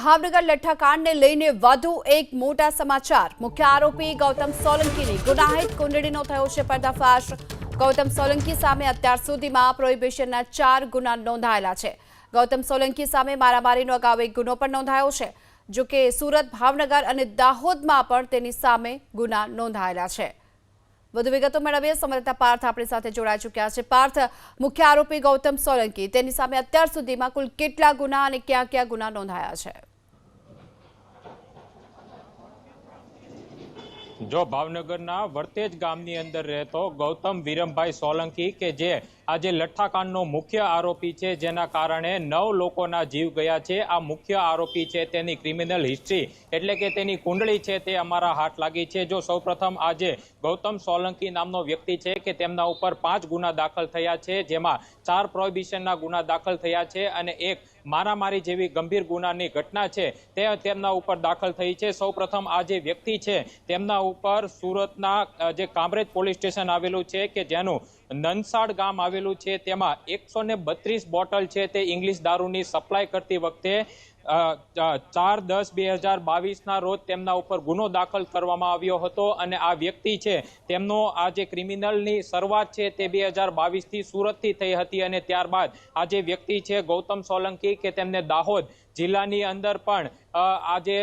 ભાવનગર લઠ્ઠાકાંડને લઈને વધુ એક મોટા સમાચાર। મુખ્ય આરોપી ગૌતમ સોલંકીની ગુનાહિત કુંડળીનો થયો છે પર્દાફાશ। ગૌતમ સોલંકી સામે અત્યાર સુધીમાં પ્રોહિબિશનના 4 ગુના નોંધાયેલા છે। ગૌતમ સોલંકી સામે મારામારીનો અગાઉ એક ગુનો પણ નોંધાયો છે। જો કે સુરત, ભાવનગર અને દાહોદમાં પણ તેની સામે ગુના નોંધાયેલા છે। વધુ વિગતો મેળવીએ સંવાદદાતા પાર્થ આપણી સાથે જોડાઈ ચૂક્યા છે। પાર્થ, મુખ્ય આરોપી ગૌતમ સોલંકી, તેની સામે અત્યાર સુધીમાં કુલ કેટલા ગુના અને ક્યાં ક્યાં ગુના નોંધાયા છે? જો ભાવનગરના વર્તેજ ગામની અંદર રહેતો ગૌતમ વિરમભાઈ સોલંકી કે જે આજે લઠ્ઠાકાંડનો મુખ્ય આરોપી છે, જેના કારણે 9 લોકોના જીવ ગયા છે, આ મુખ્ય આરોપી છે તેની ક્રિમિનલ હિસ્ટ્રી એટલે કે તેની કુંડળી છે તે અમારા હાથ લાગી છે। જો સૌપ્રથમ આજે ગૌતમ સોલંકી નામનો વ્યક્તિ છે કે તેમના ઉપર 5 ગુના દાખલ થયા છે, જેમાં 4 પ્રોહિબિશનના ગુના દાખલ થયા છે અને એક મારામારી જેવી ગંભીર ગુનાની ઘટના છે તે તેમના ઉપર દાખલ થઈ છે। સૌપ્રથમ આ જે વ્યક્તિ છે તેમના ઉપર સુરતના જે કામરેજ પોલીસ સ્ટેશન આવેલું છે કે જેનું નનસાડ ગામ આવેલું છે, તેમાં 132 બોટલ છે તે ઇંગ્લિશ દારૂની સપ્લાય કરતી વખતે 4/10/2022 રોજ તેમના ઉપર ગુનો દાખલ કરવામાં આવ્યો હતો અને આ વ્યક્તિ છે તેમનો આ જે ક્રિમિનલની શરૂઆત છે તે 2022થી સુરતથી થઈ હતી અને ત્યારબાદ આ જે વ્યક્તિ છે ગૌતમ સોલંકી કે તેમને દાહોદ જિલ્લાની અંદર પણ આજે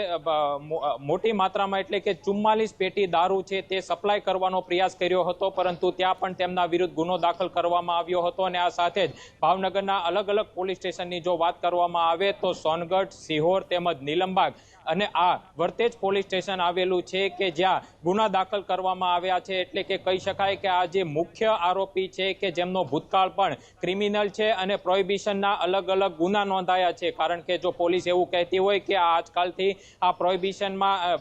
મોટી માત્રામાં એટલે કે 44 પેટી દારૂ છે તે સપ્લાય કરવાનો પ્રયાસ કર્યો હતો, પરંતુ ત્યાં પણ તેમના વિરુદ્ધ ગુનો દાખલ કરવામાં આવ્યો હતો અને આ સાથે જ ભાવનગરના અલગ અલગ પોલીસ સ્ટેશનની જો વાત કરવામાં આવે તો સોનગઢ, સિહોર તેમજ નીલમબાગ અને આ વર્તેજ પોલીસ સ્ટેશન આવેલું છે કે જ્યાં ગુના દાખલ કરવામાં આવ્યા છે। એટલે કે કહી શકાય કે આ જે મુખ્ય આરોપી છે કે જેમનો ભૂતકાળ પણ ક્રિમિનલ છે અને પ્રોહિબિશનના અલગ અલગ ગુના નોંધાયા છે, કારણ કે જો પોલીસ એવું કહેતી હોય કે આજકાલથી આ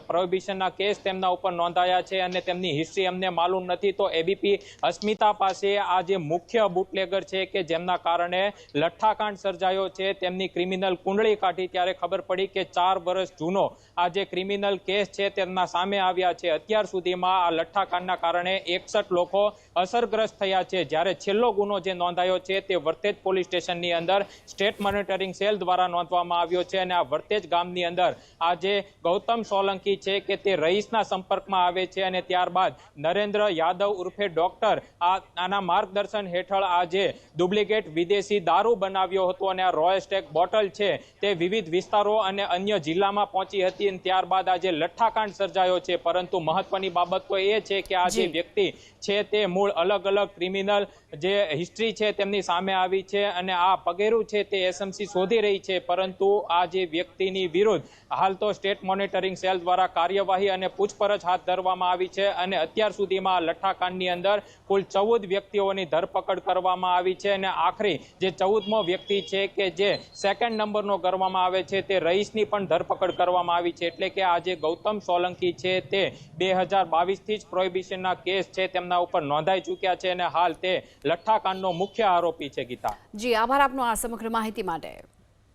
પ્રોહિબિશનના કેસ તેમના ઉપર નોંધાયા છે અને તેમની હિસ્ટ્રી અમને માલુમ નથી, તો એબીપી અસ્મિતા પાસે આ જે મુખ્ય બુટલેગર છે કે જેમના કારણે લઠ્ઠાકાંડ સર્જાયો છે તેમની ક્રિમિનલ કુંડળી કાઢી ત્યારે ખબર પડી કે 4 વર્ષ જૂનો આ જે ક્રિમિનલ કેસ છે તેમના સામે આવ્યા છે। અત્યાર સુધીમાં આ લઠ્ઠાકાંડના કારણે 61 લોકો અસરગ્રસ્ત થયા છે, જ્યારે છેલ્લો ગુનો જે નોંધાયો છે તે વર્તેજ પોલીસ સ્ટેશનની અંદર સ્ટેટ મોનિટરિંગ સેલ દ્વારા નોંધવામાં આવ્યો છે અને આ વર્તેજ ગામની અંદર આ જે ગૌતમ સોલંકી છે કે તે રહીશના સંપર્કમાં આવે છે અને ત્યારબાદ નરેન્દ્ર યાદવ ઉર્ફે ડોક્ટર આના માર્ગદર્શન હેઠળ આ જે ડુપ્લિકેટ વિદેશી દારૂ બનાવ્યો હતો અને આ રોયસ્ટેક બોટલ છે તે વિવિધ વિસ્તારો અને અન્ય જિલ્લામાં પહોંચી હતી અને ત્યારબાદ આ જે લઠ્ઠાકાંડ સર્જાયો છે। પરંતુ મહત્વની બાબત તો એ છે કે આ જે વ્યક્તિ છે તે મૂળ અલગ અલગ ક્રિમિનલ જે હિસ્ટ્રી છે તેમની સામે આવી છે અને આ પગેરું છે તે એસએમસી શોધી રહી છે, પરંતુ આ જે વ્યક્તિની વિરુદ્ધ હાલ તો સ્ટેટ મોનિટરિંગ સેલ દ્વારા કાર્યવાહી અને પૂછપરછ હાથ ધરવામાં આવી છે અને અત્યાર સુધીમાં લઠ્ઠાકાંડની અંદર કુલ 14 વ્યક્તિઓની ધરપકડ કરવામાં આવી છે અને આખરી જે 14મો વ્યક્તિ છે કે જે સેકન્ડ નંબરનો ગણવામાં આવે છે તે રહીશની પણ ધરપકડ કરવામાં આવી છે। એટલે કે આ જે ગૌતમ સોલંકી છે તે 2022થી જ પ્રોહિબિશનના કેસ છે તેમના ઉપર નોંધાઈ ચૂક્યા છે અને હાલ તે લઠ્ઠાકાંડનો મુખ્ય આરોપી છે। ગીતા જી, આભાર આપનો આ સમગ્ર માહિતી માટે।